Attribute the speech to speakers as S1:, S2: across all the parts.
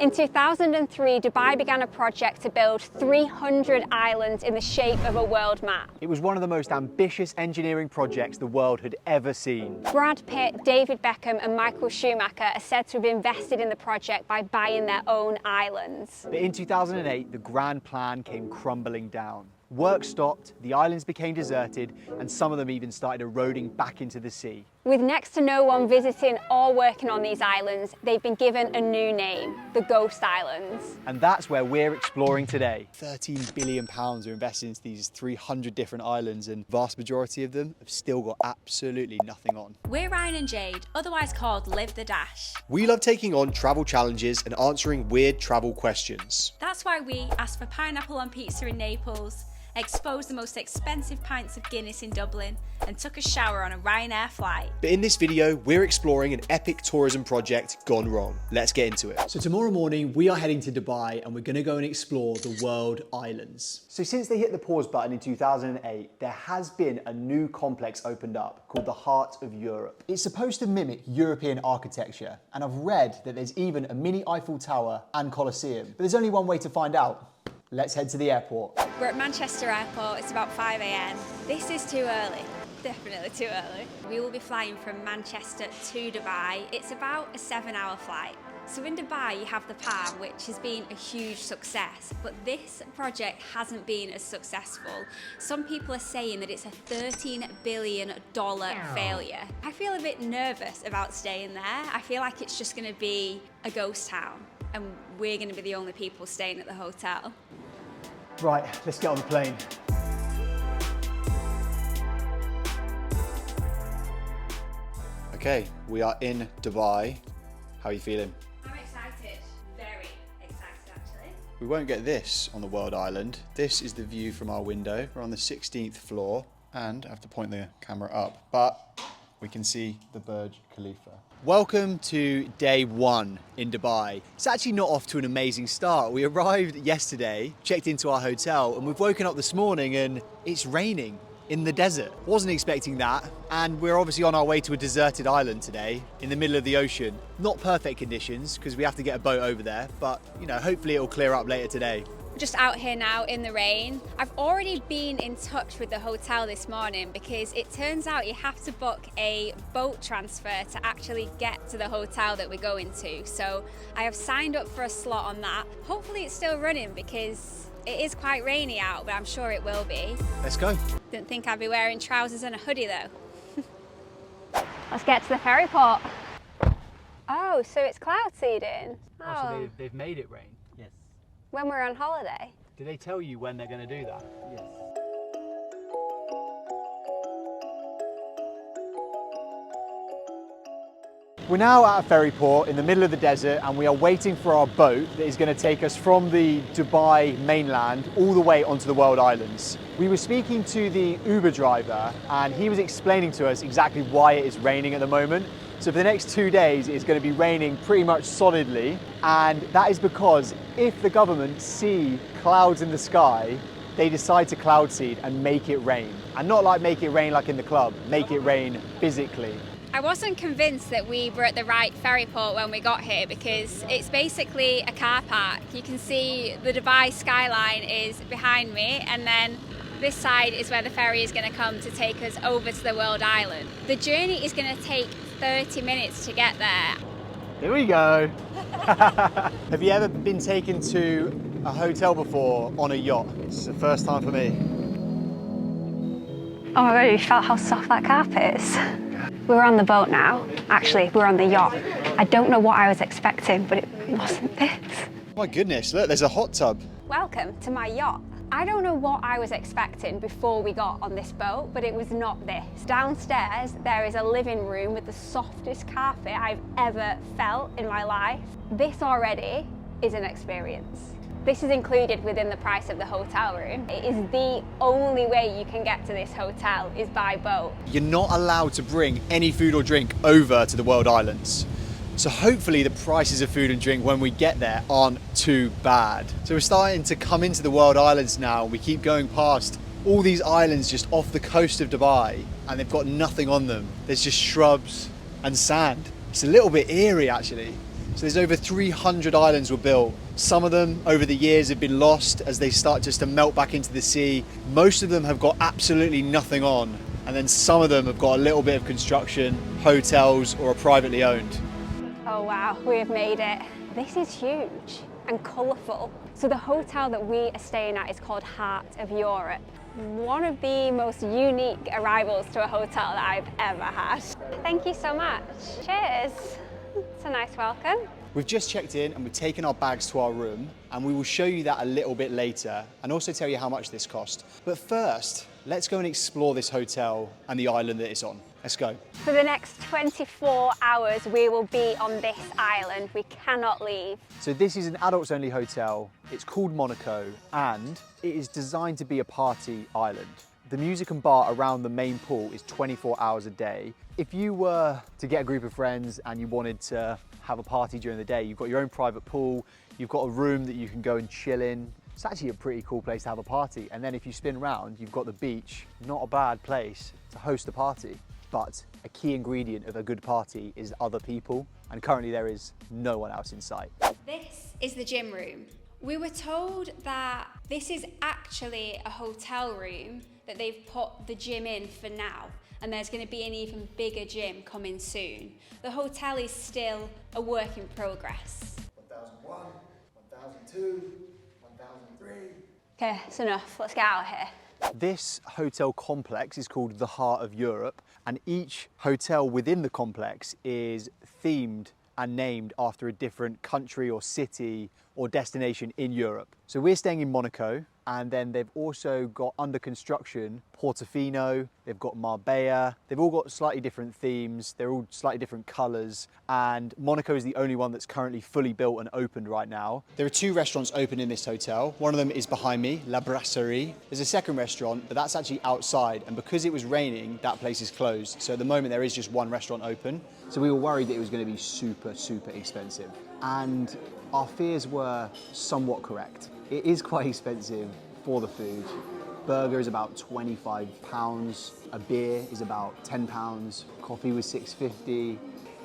S1: In 2003, Dubai began a project to build 300 islands in the shape of a world map.
S2: It was one of the most ambitious engineering projects the world had ever seen.
S1: Brad Pitt, David Beckham and Michael Schumacher are said to have invested in the project by buying their own islands.
S2: But in 2008, the grand plan came crumbling down. Work stopped, the islands became deserted, and some of them even started eroding back into the sea.
S1: With next to no one visiting or working on these islands, they've been given a new name, the Ghost Islands.
S2: And that's where we're exploring today. £13 billion are invested into these 300 different islands, and the vast majority of them have still got absolutely nothing on.
S3: We're Ryan and Jade, otherwise called Live the Dash.
S4: We love taking on travel challenges and answering weird travel questions.
S3: That's why we asked for pineapple on pizza in Naples, exposed the most expensive pints of Guinness in Dublin, and took a shower on a Ryanair flight.
S4: But in this video, we're exploring an epic tourism project gone wrong. Let's get into it.
S2: So tomorrow morning, we are heading to Dubai and we're going to go and explore the world islands. So since they hit the pause button in 2008, there has been a new complex opened up called the Heart of Europe. It's supposed to mimic European architecture, and I've read that there's even a mini Eiffel Tower and Colosseum. But there's only one way to find out. Let's head to the airport.
S3: We're at Manchester Airport, it's about 5 AM. This is too early, definitely too early. We will be flying from Manchester to Dubai. It's about a 7-hour flight. So in Dubai you have the Palm, which has been a huge success, but this project hasn't been as successful. Some people are saying that it's a $13 billion failure. I feel a bit nervous about staying there. I feel like it's just going to be a ghost town and we're going to be the only people staying at the hotel.
S2: Right, let's get on the plane.
S4: Okay, we are in Dubai. How are you feeling?
S3: I'm excited, very excited actually.
S4: We won't get this on the world island. This is the view from our window. We're on the 16th floor, and I have to point the camera up, but we can see the Burj Khalifa.
S2: Welcome to day one in Dubai. It's actually not off to an amazing start. We arrived yesterday, checked into our hotel, and we've woken up this morning and it's raining in the desert. Wasn't expecting that, and we're obviously on our way to a deserted island today in the middle of the ocean. Not perfect conditions because we have to get a boat over there, but you know, hopefully it'll clear up later today.
S1: Just out here now in the rain. I've already been in touch with the hotel this morning because it turns out you have to book a boat transfer to actually get to the hotel that we're going to. So I have signed up for a slot on that. Hopefully it's still running because it is quite rainy out, but I'm sure it will be.
S2: Let's go.
S1: Didn't think I'd be wearing trousers and a hoodie though. Let's get to the ferry port. Oh, so it's cloud seeding.
S2: Oh, so they've made it rain? Yes.
S1: When we're on holiday?
S2: Did they tell you when they're going to do that? Yes. We're now at a ferry port in the middle of the desert and we are waiting for our boat that is going to take us from the Dubai mainland all the way onto the world islands. We were speaking to the Uber driver and he was explaining to us exactly why it is raining at the moment. So for the next 2 days it's going to be raining pretty much solidly, and that is because if the government see clouds in the sky, they decide to cloud seed and make it rain. And not like make it rain like in the club, make it rain physically.
S1: I wasn't convinced that we were at the right ferry port when we got here because it's basically a car park. You can see the Dubai skyline is behind me, and then this side is where the ferry is going to come to take us over to the world island. The journey is going to take 30 minutes to get there.
S2: Here we go. Have you ever been taken to a hotel before on a yacht? It's the first time for me.
S1: Oh my god, you felt how soft that carpet is. We're on the boat now. Actually, we're on the yacht. I don't know what I was expecting, but it wasn't this.
S4: My goodness, look, there's a hot tub.
S1: Welcome to my yacht. I don't know what I was expecting before we got on this boat, but it was not this. Downstairs, there is a living room with the softest carpet I've ever felt in my life. This already is an experience. This is included within the price of the hotel room. It is the only way you can get to this hotel is by boat.
S4: You're not allowed to bring any food or drink over to the world islands. So hopefully the prices of food and drink when we get there aren't too bad. So we're starting to come into the world islands now. We keep going past all these islands just off the coast of Dubai and they've got nothing on them. There's just shrubs and sand. It's a little bit eerie actually. So there's over 300 islands were built. Some of them over the years have been lost as they start just to melt back into the sea. Most of them have got absolutely nothing on. And then some of them have got a little bit of construction, hotels, or are privately owned.
S1: Oh wow, we have made it. This is huge and colourful. So the hotel that we are staying at is called Heart of Europe. One of the most unique arrivals to a hotel that I've ever had. Thank you so much. Cheers. It's a nice welcome.
S4: We've just checked in and we've taken our bags to our room, and we will show you that a little bit later and also tell you how much this cost. But first, let's go and explore this hotel and the island that it's on. Let's go.
S1: For the next 24 hours, we will be on this island. We cannot leave.
S2: So this is an adults only hotel. It's called Monaco and it is designed to be a party island. The music and bar around the main pool is 24 hours a day. If you were to get a group of friends and you wanted to have a party during the day, you've got your own private pool, you've got a room that you can go and chill in. It's actually a pretty cool place to have a party. And then if you spin round, you've got the beach. Not a bad place to host a party. But a key ingredient of a good party is other people, and currently there is no one else in sight.
S3: This is the gym room. We were told that this is actually a hotel room that they've put the gym in for now, and there's going to be an even bigger gym coming soon. The hotel is still a work in progress.
S4: 1001, 1002, 1003.
S1: Okay, it's enough. Let's get out of here.
S2: This hotel complex is called the Heart of Europe, and each hotel within the complex is themed and named after a different country or city or destination in Europe. So we're staying in Monaco, and then they've also got under construction Portofino, they've got Marbella, they've all got slightly different themes, they're all slightly different colours, and Monaco is the only one that's currently fully built and opened right now.
S4: There are 2 restaurants open in this hotel. One of them is behind me, La Brasserie. There's a second restaurant, but that's actually outside, and because it was raining, that place is closed. So at the moment there is just 1 restaurant open.
S2: So we were worried that it was going to be super expensive, and our fears were somewhat correct. It is quite expensive for the food. Burger is about £25, a beer is about £10, coffee was £6.50.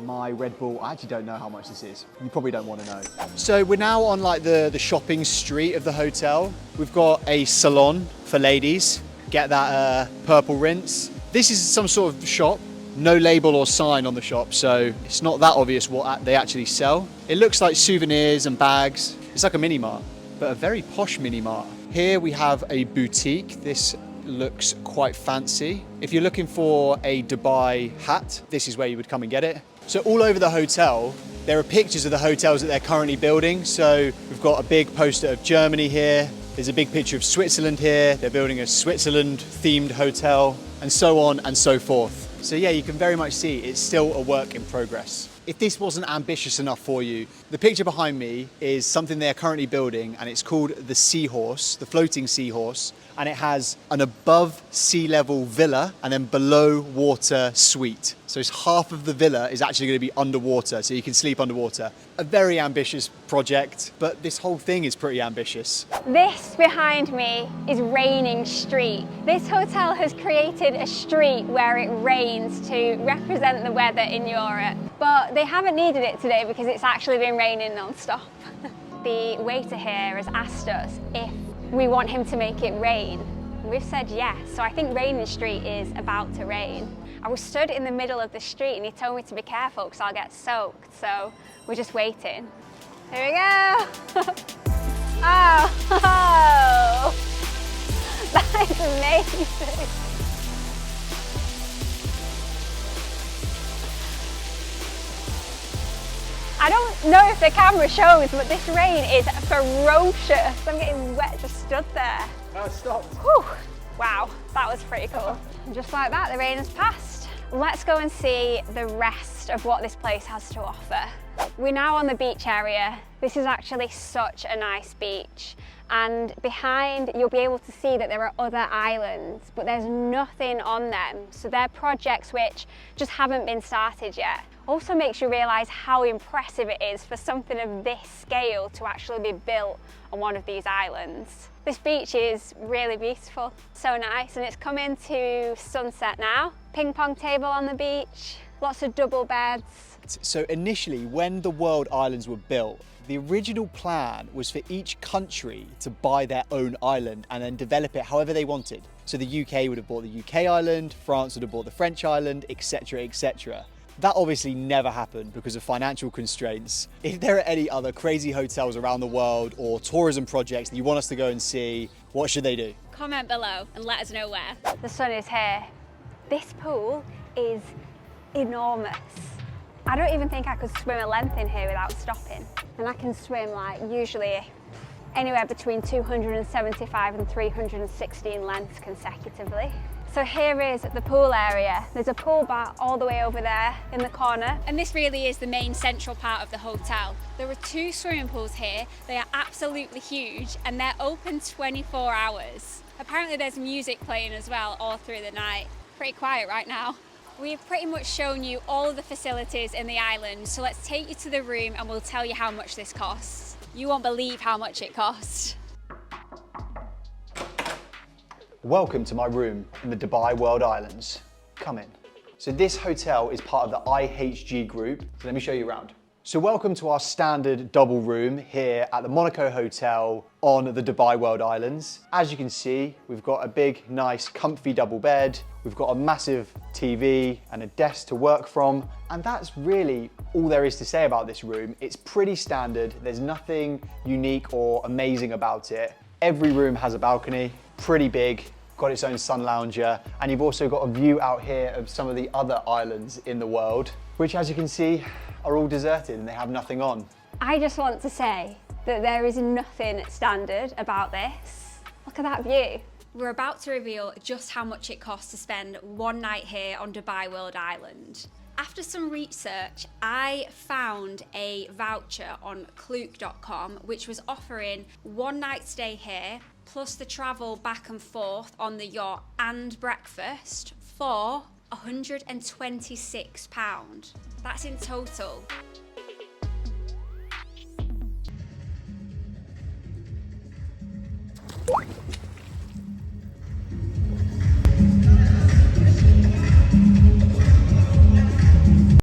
S2: My Red Bull, I actually don't know how much this is. You probably don't want to know.
S4: So we're now on like the shopping street of the hotel. We've got a salon for ladies. Get that purple rinse. This is some sort of shop. No label or sign on the shop, so it's not that obvious what they actually sell. It looks like souvenirs and bags. It's like a mini mart, but a very posh mini mart. Here we have a boutique. This looks quite fancy. If you're looking for a Dubai hat, this is where you would come and get it. So all over the hotel, there are pictures of the hotels that they're currently building. So we've got a big poster of Germany here. There's a big picture of Switzerland here. They're building a Switzerland themed hotel, and so on and so forth. So yeah, you can very much see it's still a work in progress. If this wasn't ambitious enough for you, the picture behind me is something they're currently building, and it's called the Seahorse, the floating seahorse, and it has an above sea level villa and then below water suite. So it's half of the villa is actually going to be underwater, so you can sleep underwater. A very ambitious project, but this whole thing is pretty ambitious.
S1: This behind me is Raining Street. This hotel has created a street where it rains to represent the weather in Europe, but they haven't needed it today because it's actually been raining non-stop. The waiter here has asked us if we want him to make it rain. We've said yes, so I think Raining Street is about to rain. I was stood in the middle of the street and he told me to be careful because I'll get soaked, so we're just waiting. Here we go! Oh, that is amazing! I don't know if the camera shows, but this rain is ferocious. I'm getting wet just stood there.
S2: No, stop.
S1: Whew. Wow, that was pretty cool. And just like that, the rain has passed. Let's go and see the rest of what this place has to offer. We're now on the beach area. This is actually such a nice beach. And behind, you'll be able to see that there are other islands, but there's nothing on them. So they're projects which just haven't been started yet. Also makes you realise how impressive it is for something of this scale to actually be built on one of these islands. This beach is really beautiful, so nice, and it's coming to sunset now. Ping pong table on the beach, lots of double beds,
S4: fact. So initially, when the world islands were built, the original plan was for each country to buy their own island and then develop it however they wanted. So the UK would have bought the UK island, France would have bought the French island, etc, etc. That obviously never happened because of financial constraints. If there are any other crazy hotels around the world or tourism projects that you want us to go and see, what should they do?
S3: Comment below and let us know where.
S1: The sun is here. This pool is enormous. I don't even think I could swim a length in here without stopping. And I can swim like usually anywhere between 275 and 316 lengths consecutively. So here is the pool area. There's a pool bar all the way over there in the corner.
S3: And this really is the main central part of the hotel. There are 2 swimming pools here. They are absolutely huge and they're open 24 hours. Apparently there's music playing as well all through the night. Pretty quiet right now. We've pretty much shown you all of the facilities in the island, so let's take you to the room and we'll tell you how much this costs. You won't believe how much it costs.
S4: Welcome to my room in the Dubai World Islands. Come in. So this hotel is part of the IHG group, so let me show you around. So welcome to our standard double room here at the Monaco Hotel on the Dubai World Islands. As you can see, we've got a big, nice, comfy double bed. We've got a massive TV and a desk to work from. And that's really all there is to say about this room. It's pretty standard. There's nothing unique or amazing about it. Every room has a balcony, pretty big, got its own sun lounger, and you've also got a view out here of some of the other islands in the world, which as you can see, are all deserted and they have nothing on.
S1: I just want to say that there is nothing standard about this. Look at that view.
S3: We're about to reveal just how much it costs to spend one night here on Dubai World Island. After some research, I found a voucher on Klook.com which was offering one night stay here, plus the travel back and forth on the yacht and breakfast for £126. That's in total.